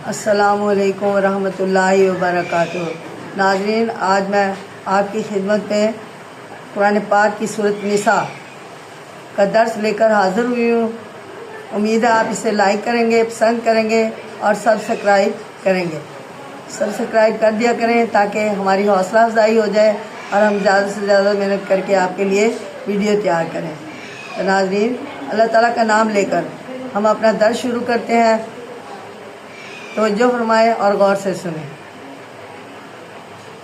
السلام علیکم ورحمۃ اللہ وبرکاتہ۔ ناظرین، آج میں آپ کی خدمت میں قرآن پاک کی سورۃ نساء کا درس لے کر حاضر ہوئی ہوں۔ امید ہے آپ اسے لائک کریں گے، پسند کریں گے اور سبسکرائب کریں گے۔ سبسکرائب کر دیا کریں تاکہ ہماری حوصلہ افزائی ہو جائے اور ہم زیادہ سے زیادہ محنت کر کے آپ کے لیے ویڈیو تیار کریں۔ تو ناظرین، اللہ تعالیٰ کا نام لے کر ہم اپنا درس شروع کرتے ہیں۔ توجہ فرمائیں اور غور سے سنیں۔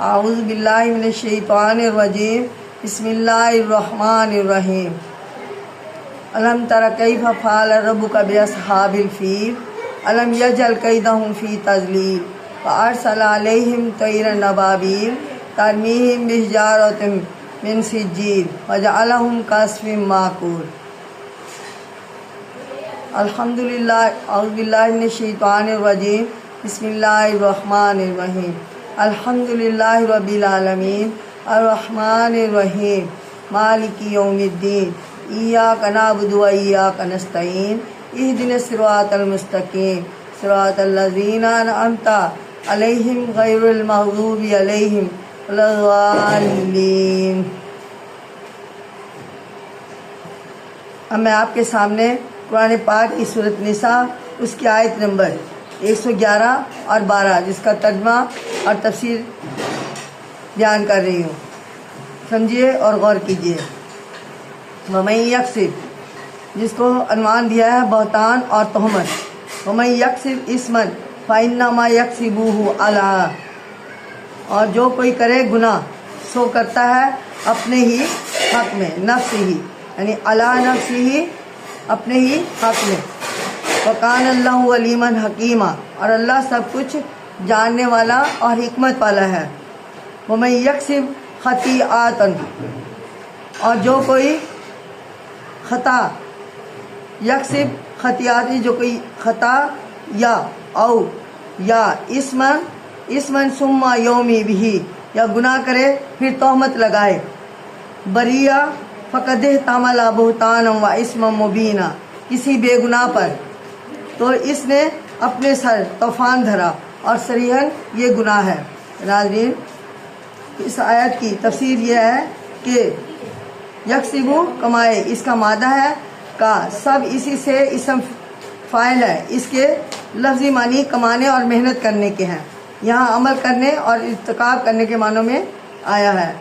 اعوذ باللہ من الشیطان الرجیم، بسم اللہ الرحمن الرحیم۔ الم تر کیف فعل ربک باصحاب الفیل الم یجعل کیدہم فی تضلیل وارسل علیہم طیرا ابابیل ترمیہم بحجارۃ من سجیل وجعلہم کعصف مأکول۔ الحمدللہ، اعوذ باللہ من الشیطان الرجیم، بسم اللہ الرحمن الرحیم۔ الحمدللہ رب العالمین الرحمن الرحیم مالک یوم الدین، ایاک نعبد و ایاک نستعین، اہدنا الصراط المستقیم صراط الذین انعمت علیہم غیر المغضوب علیہم ولا الضالین۔ اب میں آپ کے سامنے قرآن پاک کی سورۃ نساء اس کی آیت نمبر 111 اور 12 جس کا ترجمہ اور تفسیر بیان کر رہی ہوں، سمجھیے اور غور کیجیے۔ وَمَن یکسب، جس کو عنوان دیا ہے بہتان اور تہمت۔ وَمَن یکسب اسما فإنما یکسبہ علی، اور جو کوئی کرے گناہ سو کرتا ہے اپنے ہی حق میں، نفس ہی یعنی علی نفسی ہی، اپنے ہی حق میں۔ وَقَانَ اللَّهُ عَلِيمًا حَكِيمًا، اور اللہ سب کچھ جاننے والا اور حکمت والا ہے۔ وَمَن یکسب خطیئات، اور جو کوئی خطا، یکسب خطیئات، جو کوئی خطا یا او یا اسمن ثم یومی بھی، یا گناہ کرے پھر تہمت لگائے۔ بریہ فقد احتمل بہتانا و اسما مبینا، کسی بے گناہ پر تو اس نے اپنے سر طوفان دھرا اور صریحاً یہ گناہ ہے۔ ناظرین، اس آیت کی تفسیر یہ ہے کہ یکسبو کمائے، اس کا مادہ ہے کا، سب اسی سے اسم فاعل ہے، اس کے لفظی معنی کمانے اور محنت کرنے کے ہیں، یہاں عمل کرنے اور ارتکاب کرنے کے معنوں میں آیا ہے۔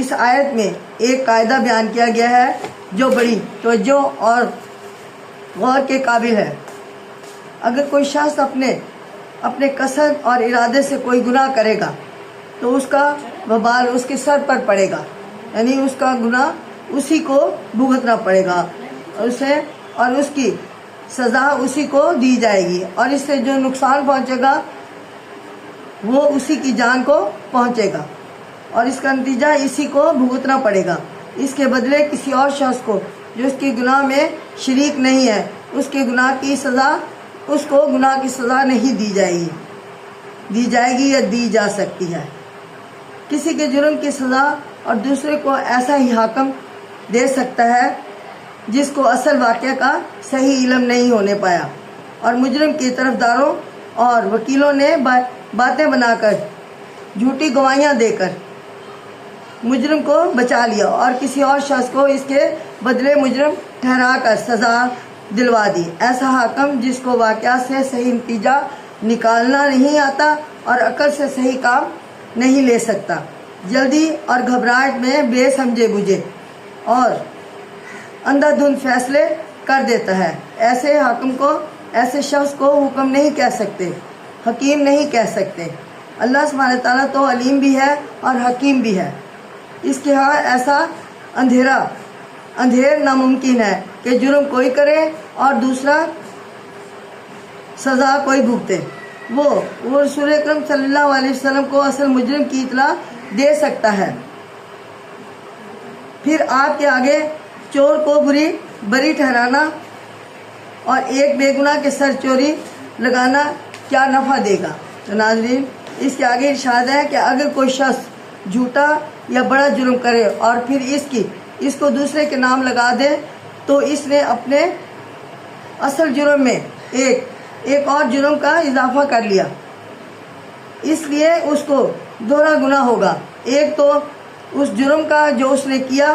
اس آیت میں ایک قاعدہ بیان کیا گیا ہے جو بڑی توجہ اور غور کے قابل ہے۔ اگر کوئی شخص اپنے قصد اور ارادے سے کوئی گناہ کرے گا تو اس کا وبال اس کے سر پر پڑے گا، یعنی اس کا گناہ اسی کو بھگتنا پڑے گا اسے، اور اس کی سزا اسی کو دی جائے گی، اور اس سے جو نقصان پہنچے گا وہ اسی کی جان کو پہنچے گا، اور اس کا نتیجہ اسی کو بھگتنا پڑے گا۔ اس کے بدلے کسی اور شخص کو جو اس کی گناہ میں شریک نہیں ہے، اس کے گناہ کی سزا، اس کو گناہ کی سزا نہیں دی جائے گی یا دی جا سکتی ہے۔ کسی کے جرم کی سزا اور دوسرے کو ایسا ہی حاکم دے سکتا ہے جس کو اصل واقعہ کا صحیح علم نہیں ہونے پایا، اور مجرم کے طرفداروں اور وکیلوں نے باتیں بنا کر، جھوٹی گواہیاں دے کر مجرم کو بچا لیا، اور کسی اور شخص کو اس کے بدلے مجرم ٹھہرا کر سزا دلوا دی۔ ایسا حاکم جس کو واقعہ سے صحیح نتیجہ نکالنا نہیں آتا اور عقل سے صحیح کام نہیں لے سکتا، جلدی اور گھبراہٹ میں بے سمجھے بوجھے اور اندھا دھند فیصلے کر دیتا ہے، ایسے حاکم کو، ایسے شخص کو حکم نہیں کہہ سکتے، حکیم نہیں کہہ سکتے۔ اللہ سبحانہ تعالیٰ تو علیم بھی ہے اور حکیم بھی ہے۔ اس کے ہاں ایسا اندھیر ناممکن ہے کہ جرم کوئی کرے اور دوسرا سزا کوئی بھگتے۔ وہ رسول اکرم صلی اللہ علیہ وسلم کو اصل مجرم کی اطلاع دے سکتا ہے، پھر آپ کے آگے چور کو بری ٹھہرانا اور ایک بے گناہ کے سر چوری لگانا کیا نفع دے گا؟ تو ناظرین، اس کے آگے ارشاد ہے کہ اگر کوئی شخص جھوٹا یا بڑا جرم کرے اور پھر اس کو دوسرے کے نام لگا دے تو اس نے اپنے اصل جرم میں ایک اور جرم کا اضافہ کر لیا، اس لیے اس کو دوہرا گناہ ہوگا۔ ایک تو اس جرم کا جو اس نے کیا،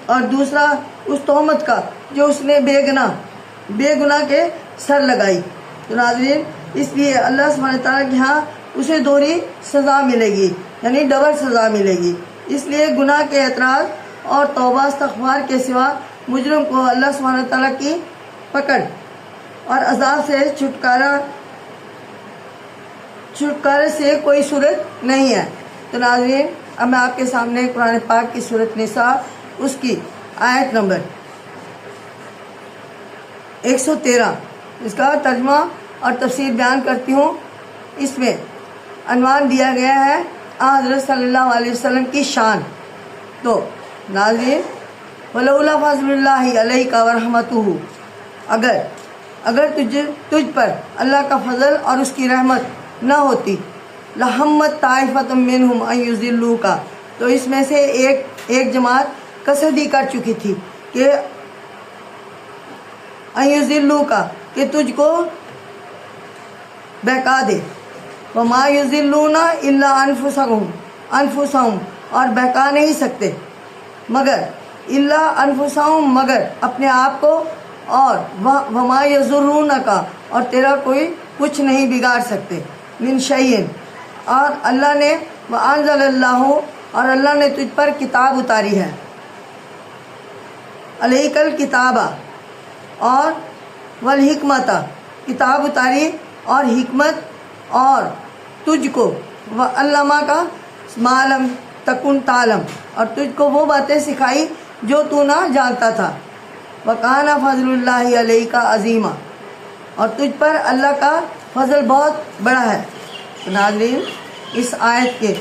اور دوسرا اس تہمت کا جو اس نے بے گناہ کے سر لگائی۔ تو ناظرین، اس لیے اللہ سبحانہ تعالیٰ کے ہاں اسے دوہری سزا ملے گی، یعنی ڈبل سزا ملے گی۔ اس لیے گناہ کے اعتراض اور توبہ استغفار کے سوا مجرم کو اللہ سبحانہ تعالیٰ کی پکڑ اور عذاب سے چھٹکارے سے کوئی صورت نہیں ہے۔ تو ناظرین، اب میں آپ کے سامنے قرآن پاک کی سورۃ نساء اس کی آیت نمبر 113 اس کا ترجمہ اور تفسیر بیان کرتی ہوں۔ اس میں عنوان دیا گیا ہے حضرت صلی اللہ علیہ وسلم کی شان۔ تو ناظرین، وَلَوْلَا فَضْلُ اللَّهِ عَلَيْكَ وَرَحْمَتُهُ، اگر تجھ پر اللہ کا فضل اور اس کی رحمت نہ ہوتی، لَحَمَّتْ طَائِفَةٌ مِّنْهُمْ أَن يُضِلُّوكَ، تو اس میں سے ایک جماعت قصد ہی کر چکی تھی کہ أَن يُضِلُّوكَ، کہ تجھ کو بہکا دے۔ وَمَا يُضِلُّونَ إِلَّا أَنفُسَهُمْ، اور بہکا نہیں سکتے مگر إِلَّا أَنفُسَهُمْ، مگر اپنے آپ کو، اور وَمَا يَضُرُّونَكَ، اور تیرا کوئی کچھ نہیں بگاڑ سکتے، مِن شَيْءٍ، اور اللہ نے وَأَنزَلَ اللَّهُ، اور اللہ نے تجھ پر کتاب اتاری ہے، عَلَيْكَ الْكِتَابَ، اور وَالْحِكْمَةَ، کتاب اتاری اور حکمت، اور تجھ کو وَعَلَّمَكَ مَا لَمْ تَكُنْ تَعْلَمُ، اور تجھ کو وہ باتیں سکھائی جو تو نہ جانتا تھا۔ وَكَانَ فَضْلُ اللَّهِ عَلَيْكَ عَظِيمًا، اور تجھ پر اللہ کا فضل بہت بڑا ہے۔ تو ناظرین، اس آیت کے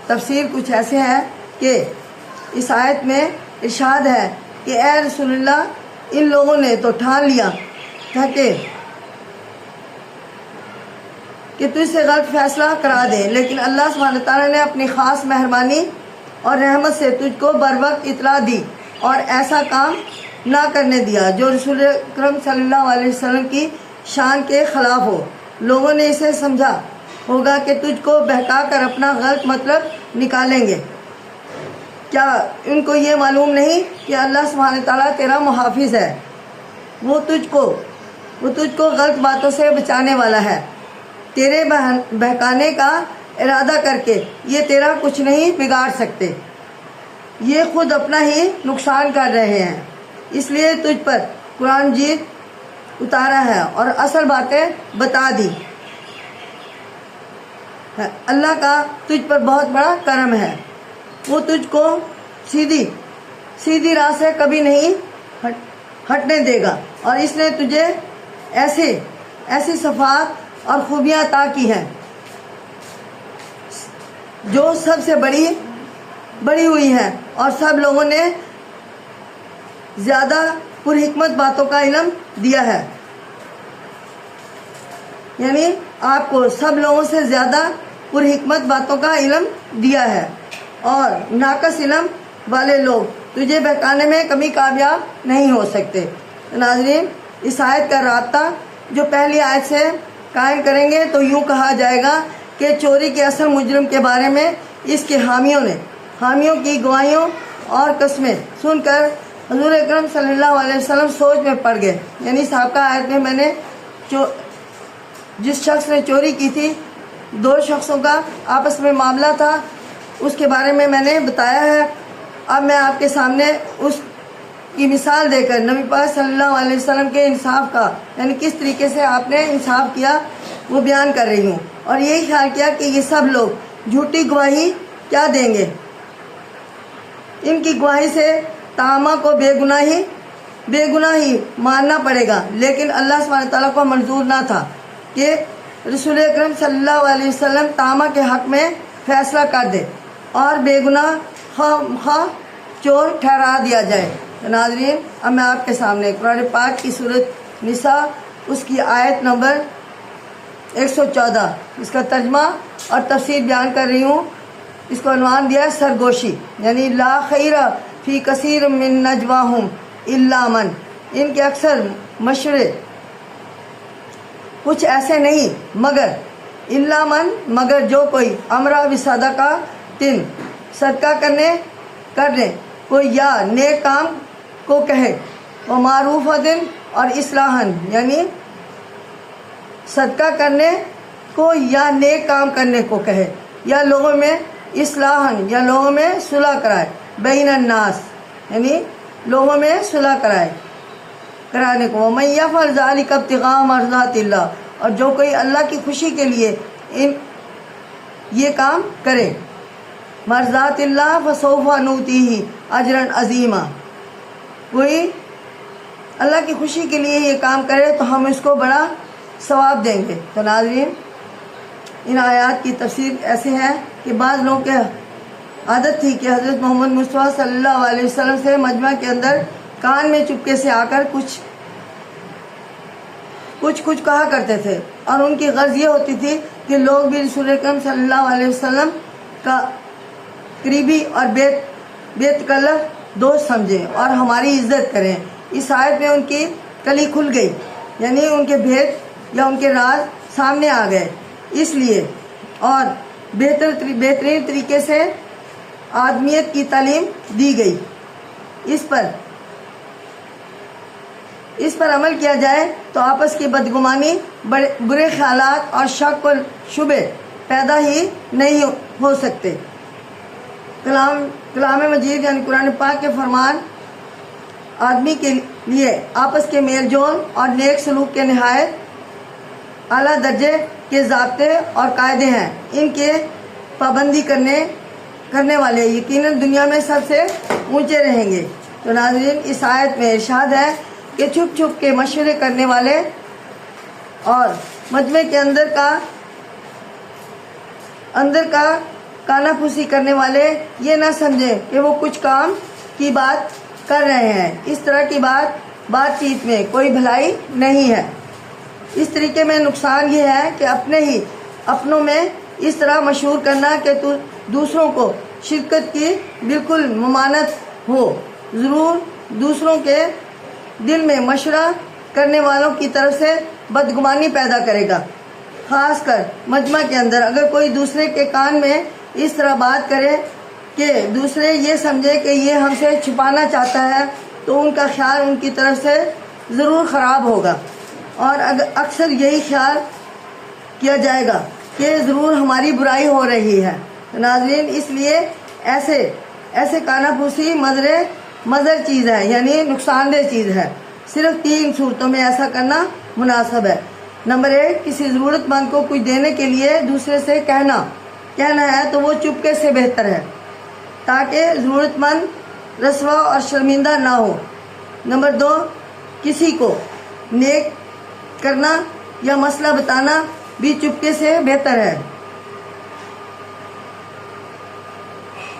تفسیر کچھ ایسے ہے کہ اس آیت میں ارشاد ہے کہ اے رسول اللہ، ان لوگوں نے تو ٹھان لیا تھا کہ تجھ سے غلط فیصلہ کرا دے، لیکن اللہ سبحانہ تعالیٰ نے اپنی خاص مہربانی اور رحمت سے تجھ کو بروقت اطلاع دی اور ایسا کام نہ کرنے دیا جو رسول اکرم صلی اللہ علیہ وسلم کی شان کے خلاف ہو۔ لوگوں نے اسے سمجھا ہوگا کہ تجھ کو بہکا کر اپنا غلط مطلب نکالیں گے۔ کیا ان کو یہ معلوم نہیں کہ اللہ سبحانہ تعالیٰ تیرا محافظ ہے، وہ تجھ کو غلط باتوں سے بچانے والا ہے۔ تیرے بہکانے کا ارادہ کر کے یہ تیرا کچھ نہیں بگاڑ سکتے، یہ خود اپنا ہی نقصان کر رہے ہیں۔ اس لیے تجھ پر قرآن مجید اتارا ہے اور اصل باتیں بتا دی۔ اللہ کا تجھ پر بہت بڑا کرم ہے، وہ تجھ کو سیدھی راہ سے کبھی نہیں ہٹنے دے گا، اور اس نے تجھے ایسی صفات اور خوبیاں عطا کی ہیں جو سب سے بڑی ہوئی ہیں، اور سب لوگوں نے زیادہ پرحکمت باتوں کا علم دیا ہے، یعنی آپ کو سب لوگوں سے زیادہ پرحکمت باتوں کا علم دیا ہے، اور ناقص علم والے لوگ تجھے بہکانے میں کبھی کامیاب نہیں ہو سکتے۔ ناظرین، اس آیت کا رابطہ جو پہلی آیت سے قائم کریں گے تو یوں کہا جائے گا کہ چوری کے اصل مجرم کے بارے میں اس کے حامیوں کی گواہیوں اور قسمیں سن کر حضور اکرم صلی اللہ علیہ وسلم سوچ میں پڑ گئے۔ یعنی سابقہ آیت میں میں نے جس شخص نے چوری کی تھی، دو شخصوں کا آپس میں معاملہ تھا، اس کے بارے میں نے بتایا ہے۔ اب میں آپ کے سامنے اس کی مثال دے کر نبی پاک صلی اللہ علیہ وسلم کے انصاف کا، یعنی کس طریقے سے آپ نے انصاف کیا، وہ بیان کر رہی ہوں، اور یہی خیال کیا کہ یہ سب لوگ جھوٹی گواہی کیا دیں گے، ان کی گواہی سے تامہ کو بے گناہی ماننا پڑے گا، لیکن اللہ سبحانہ تعالیٰ کو منظور نہ تھا کہ رسول اکرم صلی اللہ علیہ وسلم تامہ کے حق میں فیصلہ کر دے اور بے گناہ خواہ چور ٹھہرا دیا جائے۔ ناظرین، اب میں آپ کے سامنے قرآن پاک کی سورۃ نساء اس کی آیت نمبر 114 اس کا ترجمہ اور تفسیر بیان کر رہی ہوں۔ اس کو عنوان دیا ہے سرگوشی، یعنی لا خیر فی کثیر من نجواہم الا من، ان کے اکثر مشورے کچھ ایسے نہیں مگر جو کوئی امرا بصدقہ صدقہ کر لے کوئی یا نیک کام کو کہے و معروفۃ اور اصلاحاً یعنی صدقہ کرنے کو یا نیک کام کرنے کو کہے یا لوگوں میں اصلاحاً یا لوگوں میں صلح کرائے بین الناس یعنی لوگوں میں صلح کرانے کو ومن یفعل ذلک ابتغاء مرضات اللہ اور جو کوئی اللہ کی خوشی کے لیے یہ کام کرے مرضات اللہ فسوف نؤتیہ اجرا عظیما کوئی اللہ کی خوشی کے لیے یہ کام کرے تو ہم اس کو بڑا ثواب دیں گے۔ تو ناظرین ان آیات کی تفسیر ایسے ہے کہ بعض لوگوں کے عادت تھی کہ حضرت محمد مصطفیٰ صلی اللہ علیہ وسلم سے مجمع کے اندر کان میں چپکے سے آ کر کچھ کہا کرتے تھے اور ان کی غرض یہ ہوتی تھی کہ لوگ بھی رسول اکرم صلی اللہ علیہ وسلم کا قریبی اور بے تکلف دوست سمجھیں اور ہماری عزت کریں۔ اس آیت میں ان کی کلی کھل گئی یعنی ان کے بھید یا ان کے راز سامنے آ گئے، اس لیے اور بہترین طریقے سے آدمیت کی تعلیم دی گئی۔ اس پر عمل کیا جائے تو آپس کی بدگمانی برے خیالات اور شک و شبے پیدا ہی نہیں ہو سکتے۔ کلام مجید یعنی قرآن پاک کے فرمان آدمی کے لیے آپس کے میل جول اور نیک سلوک کے نہایت اعلیٰ درجے کے ضابطے اور قاعدے ہیں۔ ان کے پابندی کرنے والے یقیناً دنیا میں سب سے اونچے رہیں گے۔ تو ناظرین اس آیت میں ارشاد ہے کہ چھپ چھپ کے مشورے کرنے والے اور مجمع کے اندر کا کانا پھوسی کرنے والے یہ نہ سمجھیں کہ وہ کچھ کام کی بات کر رہے ہیں۔ اس طرح کی بات چیت میں کوئی بھلائی نہیں ہے۔ اس طریقے میں نقصان یہ ہے کہ اپنوں میں اس طرح مشہور کرنا کہ دوسروں کو شرکت کی بالکل ممانعت ہو، ضرور دوسروں کے دل میں مشورہ کرنے والوں کی طرف سے بدگمانی پیدا کرے گا۔ خاص کر مجمع کے اندر اگر کوئی دوسرے کے کان میں اس طرح بات کرے کہ دوسرے یہ سمجھے کہ یہ ہم سے چھپانا چاہتا ہے تو ان کا خیال ان کی طرف سے ضرور خراب ہوگا اور اکثر یہی خیال کیا جائے گا کہ ضرور ہماری برائی ہو رہی ہے۔ ناظرین اس لیے ایسے کانا پھوسی مضر چیز ہے یعنی نقصان دہ چیز ہے۔ صرف 3 صورتوں میں ایسا کرنا مناسب ہے۔ نمبر 1 کسی ضرورت مند کو کچھ دینے کے لیے دوسرے سے کہنا ہے تو وہ چپکے سے بہتر ہے تاکہ ضرورت مند رسوا اور شرمندہ نہ ہو۔ نمبر 2 کسی کو نیک کرنا یا مسئلہ بتانا بھی چپکے سے بہتر ہے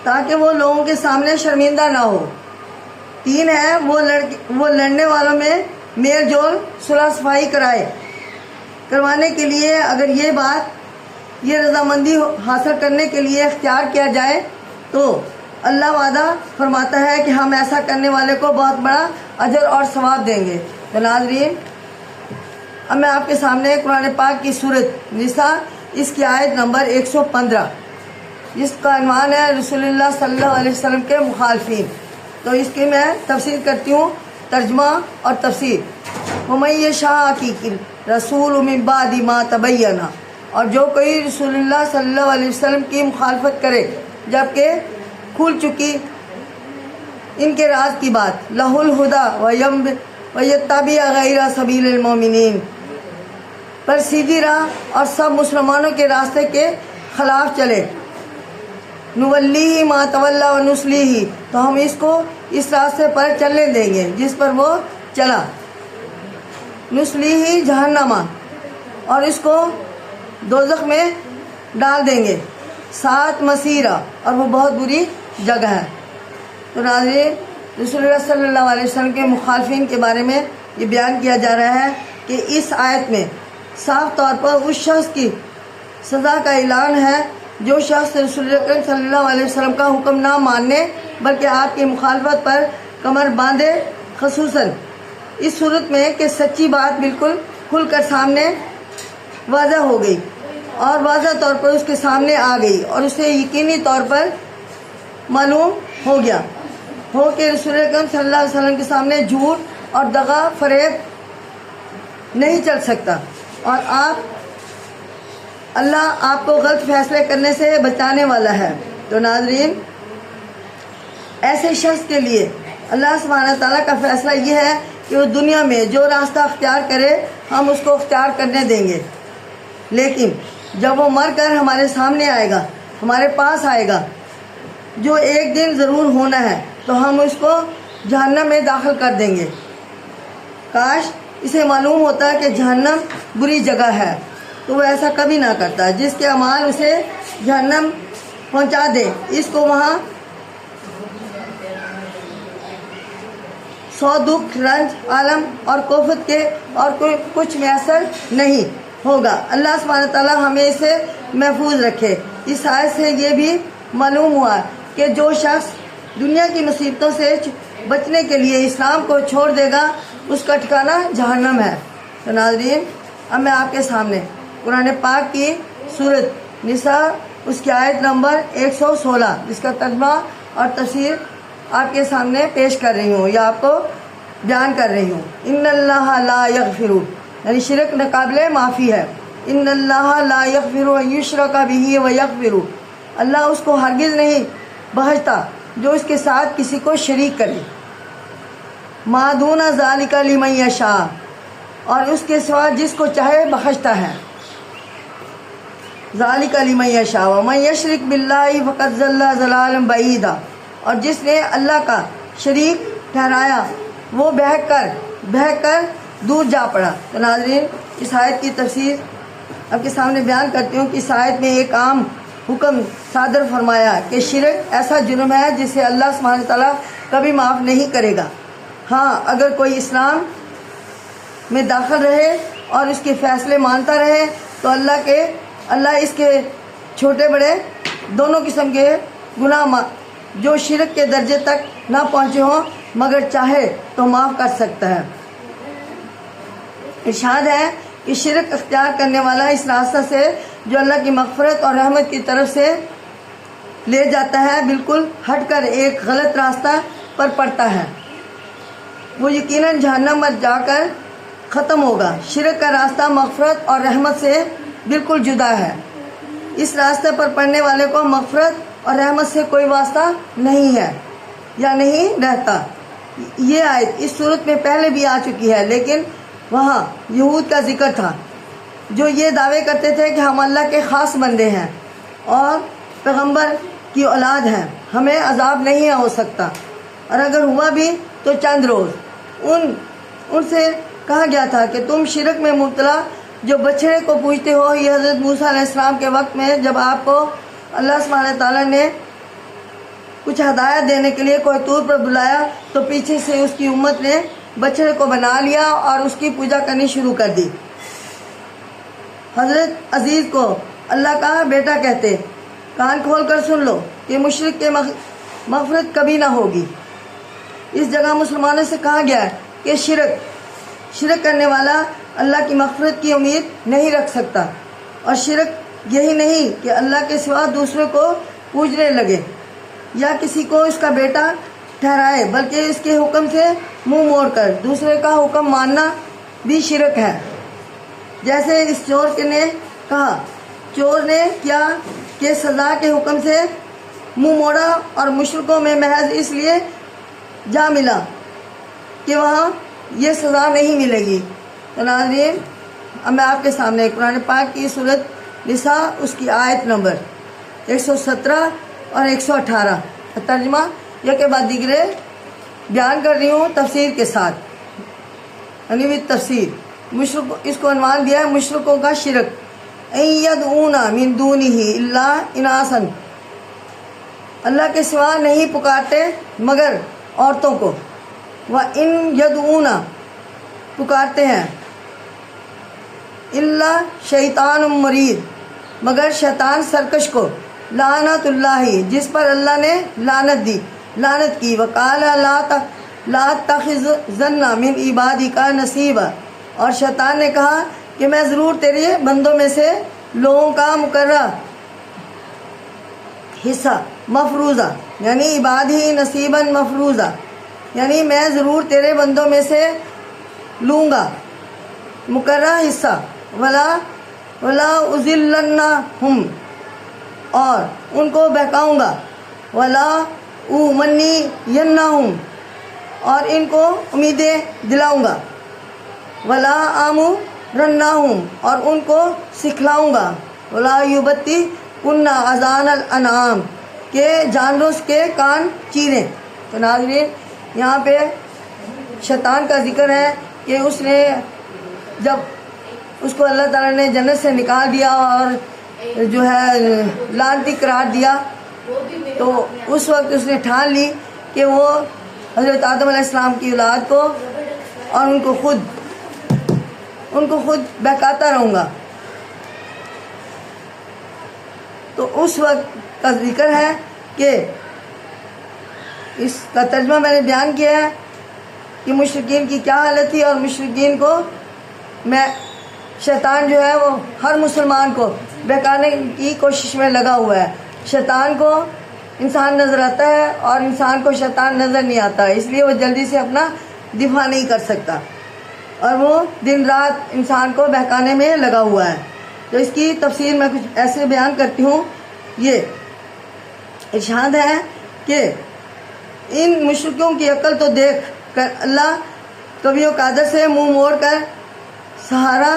تاکہ وہ لوگوں کے سامنے شرمندہ نہ ہو۔ 3 ہے وہ لڑنے والوں میں میل جول صلح صفائی کروانے کے لیے اگر یہ رضامندی حاصل کرنے کے لیے اختیار کیا جائے تو اللہ وعدہ فرماتا ہے کہ ہم ایسا کرنے والے کو بہت بڑا اجر اور ثواب دیں گے۔ تو ناظرین اب میں آپ کے سامنے قرآن پاک کی سورۃ نساء اس کی آیت نمبر 115 جس کا عنوان ہے رسول اللہ صلی اللہ علیہ وسلم کے مخالفین، تو اس کی میں تفسیر کرتی ہوں، ترجمہ اور تفسیر۔ وَمَن يَشَاقِقِ الرَّسُولَ مِن بَعْدِ مَا تَبَيَّنَ اور جو کوئی رسول اللہ صلی اللہ علیہ وسلم کی مخالفت کرے جبکہ کھل چکی ان کے راز کی بات، لَهُ الْهُدَى وَيَتَّبِعْ غَيْرَ سَبِيلِ الْمُؤْمِنِينَ پر سیدھی راہ اور سب مسلمانوں کے راستے کے خلاف چلے، نُوَلِّهِ مَا تَوَلَّى وَنُصْلِهِ تو ہم اس کو اس راستے پر چلنے دیں گے جس پر وہ چلا، نُصْلِهِ جہنم اور اس کو دوزخ میں ڈال دیں گے، سات مسیرہ اور وہ بہت بری جگہ ہے۔ تو ناظرین رسول اللہ صلی اللہ علیہ وسلم کے مخالفین کے بارے میں یہ بیان کیا جا رہا ہے کہ اس آیت میں صاف طور پر اس شخص کی سزا کا اعلان ہے جو شخص رسول اللہ صلی اللہ علیہ وسلم کا حکم نہ ماننے بلکہ آپ کی مخالفت پر کمر باندھے، خصوصاً اس صورت میں کہ سچی بات بالکل کھل کر سامنے واضح ہو گئی اور واضح طور پر اس کے سامنے آ گئی اور اسے یقینی طور پر معلوم ہو گیا ہو کہ رسول اکرم صلی اللہ علیہ وسلم کے سامنے جھوٹ اور دغا فریب نہیں چل سکتا اور اللہ آپ کو غلط فیصلے کرنے سے بچانے والا ہے۔ تو ناظرین، ایسے شخص کے لیے اللہ سبحانہ تعالیٰ کا فیصلہ یہ ہے کہ وہ دنیا میں جو راستہ اختیار کرے ہم اس کو اختیار کرنے دیں گے، لیکن جب وہ مر کر ہمارے سامنے آئے گا، ہمارے پاس آئے گا، جو ایک دن ضرور ہونا ہے، تو ہم اس کو جہنم میں داخل کر دیں گے۔ کاش اسے معلوم ہوتا کہ جہنم بری جگہ ہے تو وہ ایسا کبھی نہ کرتا۔ جس کے اعمال اسے جہنم پہنچا دے، اس کو وہاں 100 دکھ، رنج، عالم اور کوفت کے اور کوئی کچھ میسر نہیں ہوگا۔ اللہ سبحانہ تعالیٰ ہمیں اسے محفوظ رکھے۔ اس آیت سے یہ بھی معلوم ہوا کہ جو شخص دنیا کی مصیبتوں سے بچنے کے لیے اسلام کو چھوڑ دے گا اس کا ٹھکانہ جہنم ہے۔ تو ناظرین، اب میں آپ کے سامنے قرآن پاک کی سورۃ نساء اس کی آیت نمبر 116 جس کا ترجمہ اور تفسیر آپ کے سامنے پیش کر رہی ہوں یا آپ کو بیان کر رہی ہوں۔ ان اللہ لا یغفر، یعنی شرک ناقابل معافی ہے۔ ان اللہ لا یغفر ان یشرک بہ ویغفر، اللہ اس کو ہرگز نہیں بخشتا جو اس کے ساتھ کسی کو شریک کرے۔ ما دون ذالک لمن یشاء، اور اس کے سوا جس کو چاہے بخشتا ہے۔ ذالک لمن یشاء ومن یشرک باللہ فقد ضل ضلالا بعیدا، اور جس نے اللہ کا شریک ٹھہرایا وہ بہک کر دور جا پڑا۔ تو ناظرین، اس آیت کی تفسیر آپ کے سامنے بیان کرتی ہوں کہ اس آیت میں ایک عام حکم صادر فرمایا کہ شرک ایسا جرم ہے جسے اللہ سبحانہ تعالیٰ کبھی معاف نہیں کرے گا۔ ہاں، اگر کوئی اسلام میں داخل رہے اور اس کے فیصلے مانتا رہے تو اللہ اس کے چھوٹے بڑے دونوں قسم کے گناہ جو شرک کے درجے تک نہ پہنچے ہوں مگر چاہے تو معاف کر سکتا ہے۔ ارشاد ہے کہ شرک اختیار کرنے والا اس راستہ سے جو اللہ کی مغفرت اور رحمت کی طرف سے لے جاتا ہے بالکل ہٹ کر ایک غلط راستہ پر پڑتا ہے، وہ یقیناً جہنم میں جا کر ختم ہوگا۔ شرک کا راستہ مغفرت اور رحمت سے بالکل جدا ہے۔ اس راستے پر پڑنے والے کو مغفرت اور رحمت سے کوئی واسطہ نہیں ہے یا نہیں رہتا۔ یہ آیت اس صورت میں پہلے بھی آ چکی ہے، لیکن وہاں یہود کا ذکر تھا جو یہ دعوے کرتے تھے کہ ہم اللہ کے خاص بندے ہیں اور پیغمبر کی اولاد ہیں، ہمیں عذاب نہیں ہو سکتا، اور اگر ہوا بھی تو چند روز۔ ان سے کہا گیا تھا کہ تم شرک میں مبتلا جو بچڑے کو پوجتے ہو، یہ حضرت موسیٰ علیہ السلام کے وقت میں جب آپ کو اللہ سبحانہ تعالیٰ نے کچھ ہدایت دینے کے لیے کوہ طور پر بلایا تو پیچھے سے اس کی امت نے بچڑے کو بنا لیا اور اس کی پوجا کرنی شروع کر دی۔ حضرت عزیز کو اللہ کا بیٹا کہتے، کان کھول کر سن لو کہ مشرک کے مغفرت کبھی نہ ہوگی۔ اس جگہ مسلمانوں سے کہا گیا ہے کہ شرک کرنے والا اللہ کی مغفرت کی امید نہیں رکھ سکتا، اور شرک یہی نہیں کہ اللہ کے سوا دوسرے کو پوجنے لگے یا کسی کو اس کا بیٹا ٹھہرائے، بلکہ اس کے حکم سے منہ موڑ کر دوسرے کا حکم ماننا بھی شرک ہے۔ جیسے اس چور نے کہا، چور نے کیا کہ سزا کے حکم سے منہ موڑا اور مشرکوں میں محض اس لیے جا ملا کہ وہاں یہ سزا نہیں ملے گی۔ تو ناظرین، اب میں آپ کے سامنے قرآن پاک کی سورۃ نساء اس کی آیت نمبر 117 اور 118 ترجمہ یا کے بعد دیگرے بیان کر رہی ہوں تفسیر کے ساتھ، یعنی بھی تفسیر۔ اس کو عنوان دیا ہے مشرکوں کا شرک۔ ان یدعون من دونہ الا اناسا، اللہ کے سوا نہیں پکارتے مگر عورتوں کو۔ وَإِن یدعون، پکارتے ہیں، الا شیطان مرید، مگر شیطان سرکش کو، لعنت اللہ، جس پر اللہ نے لعنت کی۔ وقال لا تخذن من عبادک نصیبا، اور شیطان نے کہا کہ میں ضرور تیرے بندوں میں سے لوگوں کا مقررہ حصہ مفروضہ، یعنی عبادی نصیبا مفروضہ، یعنی میں ضرور تیرے بندوں میں سے لوں گا مقررہ حصہ، ولا اذلنہم، اور ان کو بہکاؤں گا، ولا امنینہم، اور ان کو امیدیں دلاؤں گا، ولا آمرنہم، اور ان کو سکھلاؤں گا، ولا یبتکن آذان الانعام، کہ جانوروں کے کان چیریں۔ تو ناظرین یہاں پہ شیطان کا ذکر ہے کہ اس نے جب اس کو اللہ تعالیٰ نے جنت سے نکال دیا اور جو ہے لعنتی قرار دیا، تو اس وقت اس نے ٹھان لی کہ وہ حضرت آدم علیہ السلام کی اولاد کو اور ان کو خود بہکاتا رہوں گا۔ تو اس وقت کا ذکر ہے کہ اس کا ترجمہ میں نے بیان کیا ہے کہ مشرکین کی کیا حالت تھی، اور مشرکین کو شیطان جو ہے وہ ہر مسلمان کو بہکانے کی کوشش میں لگا ہوا ہے۔ شیطان کو انسان نظر آتا ہے اور انسان کو شیطان نظر نہیں آتا، اس لیے وہ جلدی سے اپنا دفاع نہیں کر سکتا، اور وہ دن رات انسان کو بہکانے میں لگا ہوا ہے۔ تو اس کی تفسیر میں کچھ ایسے بیان کرتی ہوں۔ یہ ارشاد ہے کہ ان مشرکوں کی عقل تو دیکھ کر اللہ کبھی و قادر سے منہ موڑ کر سہارا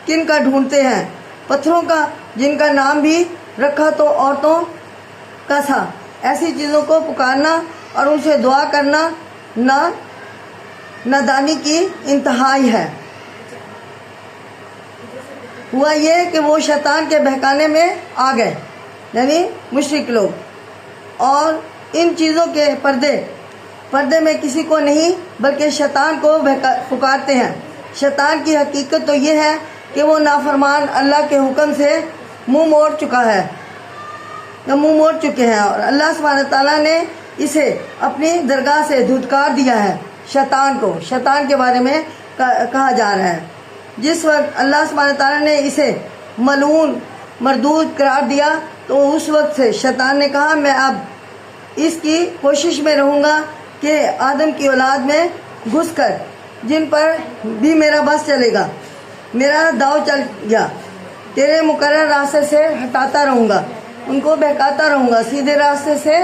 کن کا ڈھونڈتے ہیں، پتھروں کا جن کا نام بھی رکھا تو عورتوں کا تھا، ایسی چیزوں کو پکارنا اور ان سے دعا کرنا نادانی کی انتہائی ہے۔ ہوا یہ کہ وہ شیطان کے بہکانے میں آ گئے، یعنی مشرک لوگ، اور ان چیزوں کے پردے میں کسی کو نہیں بلکہ شیطان کو پکارتے ہیں۔ شیطان کی حقیقت تو یہ ہے کہ وہ نافرمان اللہ کے حکم سے منہ موڑ چکے ہیں، اور اللہ سبحانہ تعالیٰ نے اسے اپنی درگاہ سے دھتکار دیا ہے۔ شیطان کے بارے میں کہا جا رہا ہے، جس وقت اللہ سبحانہ تعالیٰ نے اسے ملعون مردود قرار دیا تو اس وقت سے شیطان نے کہا میں اب اس کی کوشش میں رہوں گا کہ آدم کی اولاد میں گھس کر جن پر بھی میرا بس چلے گا، میرا داؤ چل گیا، تیرے مقرر راستے سے ہٹاتا رہوں گا، ان کو بہکاتا رہوں گا، سیدھے راستے سے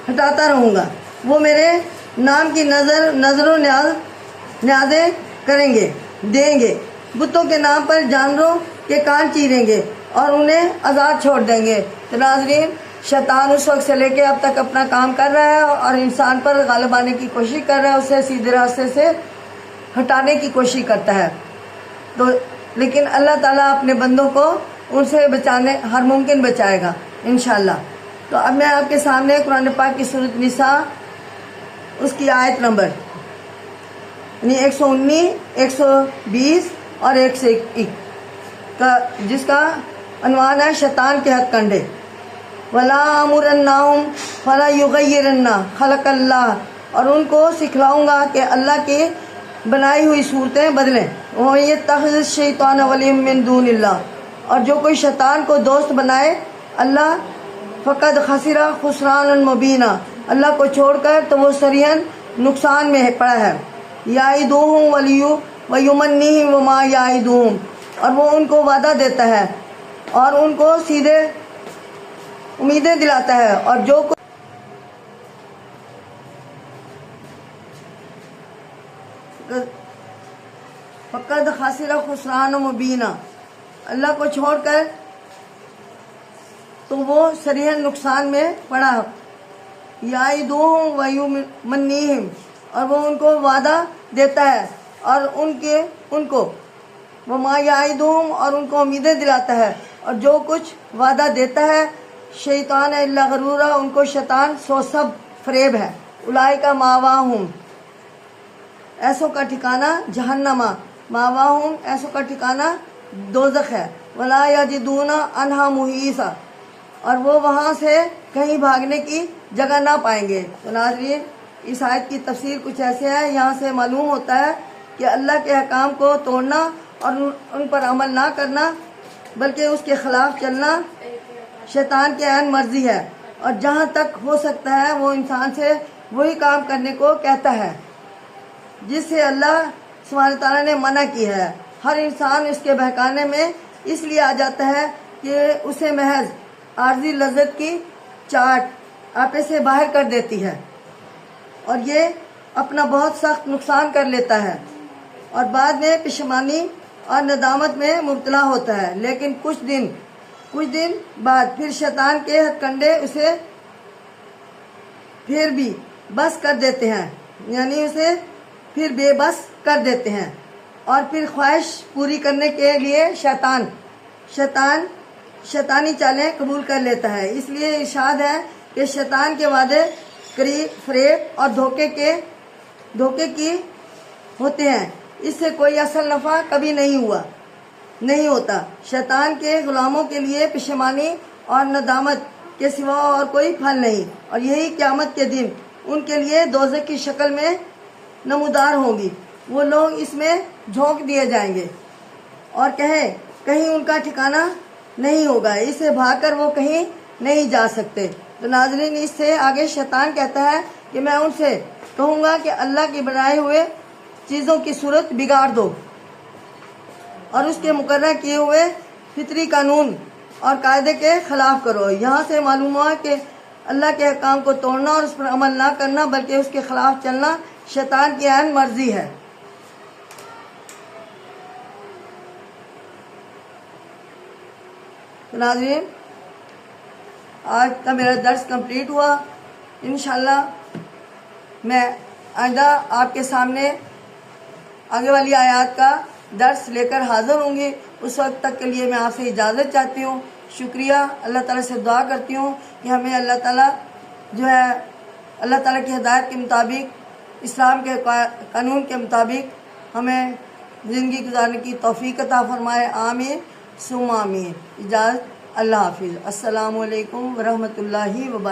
ہٹاتا رہوں گا، وہ میرے نام کی نظر و نیازیں کریں گے، دیں گے، بتوں کے نام پر جانوروں کے کان چیریں گے اور انہیں آزاد چھوڑ دیں گے۔ تو ناظرین شیطان اس وقت سے لے کے اب تک اپنا کام کر رہا ہے اور انسان پر غالب آنے کی کوشش کر رہا ہے، اسے سیدھے راستے سے ہٹانے کی کوشش کرتا ہے۔ تو لیکن اللہ تعالیٰ اپنے بندوں کو ان سے بچانے ہر ممکن بچائے گا انشاءاللہ۔ تو اب میں آپ کے سامنے قرآن پاک کی سورۃ نساء اس کی آیت نمبر یعنی 119، 120 اور 101 کا جس کا عنوان ہے شیطان کے ہتھ کنڈے۔ وَلَا أَمُرَنَّهُمْ فَلَا يُغَيِّرَنَّ خَلَقَ اللَّهِ، اور ان کو سکھلاؤں گا کہ اللہ کی بنائی ہوئی صورتیں بدلیں۔ وَمَن يَتَّخِذِ الشَّيْطَانَ وَلِيًّا مِّن دُونِ اللَّهِ، اور جو کوئی شیطان کو دوست بنائے اللہ فقد خسر خسرانا مبینا، اللہ کو چھوڑ کر تو وہ صریحاً نقصان میں پڑا ہے۔ یعدہم ویمنیہم وما یعدہم، اور وہ ان کو وعدہ دیتا ہے اور ان کو سیدھے امیدیں دلاتا ہے، اور جو فقد خسر خسرانا مبینا، اللہ کو چھوڑ کر تو وہ صریحاً نقصان میں پڑا۔ یعدہم ویمنیہم، اور وہ ان کو وعدہ دیتا ہے اور ان کو وما یعدہم، اور ان کو امیدیں دلاتا ہے، اور جو کچھ وعدہ دیتا ہے شیطان الا غرورا، ان کو شیطان سو سب فریب ہے۔ اولئک ماواہم، ایسوں کا ٹھکانہ جہنم، ماواہم ایسوں کا ٹھکانہ دوزخ ہے۔ ولا یجدون عنہا محیصا، اور وہ وہاں سے کہیں بھاگنے کی جگہ نہ پائیں گے۔ تو ناظرین اس آیت کی تفسیر کچھ ایسے ہے، یہاں سے معلوم ہوتا ہے کہ اللہ کے احکام کو توڑنا اور ان پر عمل نہ کرنا بلکہ اس کے خلاف چلنا شیطان کی عین مرضی ہے، اور جہاں تک ہو سکتا ہے وہ انسان سے وہی کام کرنے کو کہتا ہے جس سے اللہ سبحانہ تعالیٰ نے منع کی ہے۔ ہر انسان اس کے بہکانے میں اس لیے آ جاتا ہے کہ اسے محض عارضی لذت کی چاٹ آپے سے باہر کر دیتی ہے، اور یہ اپنا بہت سخت نقصان کر لیتا ہے اور بعد میں پشیمانی اور ندامت میں مبتلا ہوتا ہے۔ لیکن کچھ دن بعد پھر شیطان کے ہتھ کنڈے اسے پھر بھی بس کر دیتے ہیں، یعنی اسے پھر بے بس کر دیتے ہیں، اور پھر خواہش پوری کرنے کے لیے شیطانی چالیں قبول کر لیتا ہے۔ اس لیے ارشاد ہے کہ شیطان کے وعدے فریب اور دھوکے کی ہوتے ہیں، اس سے کوئی اصل نفع کبھی نہیں ہوتا۔ شیطان کے غلاموں کے لیے پشیمانی اور ندامت کے سوا اور کوئی پھل نہیں، اور یہی قیامت کے دن ان کے لیے دوزخ کی شکل میں نمودار ہوگی۔ وہ لوگ اس میں جھونک دیے جائیں گے اور کہیں ان کا ٹھکانہ نہیں ہوگا، اسے بھاگ کر وہ کہیں نہیں جا سکتے۔ تو ناظرین، اس سے آگے شیطان کہتا ہے کہ میں ان سے کہوں گا کہ اللہ کے بنائے ہوئے چیزوں کی صورت بگاڑ دو اور اس کے مقرر کیے ہوئے فطری قانون اور قاعدے کے خلاف کرو۔ یہاں سے معلوم ہوا کہ اللہ کے احکام کو توڑنا اور اس پر عمل نہ کرنا بلکہ اس کے خلاف چلنا شیطان کی عین مرضی ہے۔ ناظرین، آج کا میرا درس کمپلیٹ ہوا۔ انشاءاللہ میں آئندہ آپ کے سامنے آگے والی آیات کا درس لے کر حاضر ہوں گی۔ اس وقت تک کے لیے میں آپ سے اجازت چاہتی ہوں۔ شکریہ۔ اللہ تعالیٰ سے دعا کرتی ہوں کہ ہمیں اللہ تعالیٰ اللہ تعالیٰ کی ہدایت کے مطابق، اسلام کے قانون کے مطابق ہمیں زندگی گزارنے کی توفیق عطا فرمائے۔ آمین ثم آمین۔ اجازت، اللہ حافظ۔ السلام علیکم ورحمۃ اللہ وبرکاتہ۔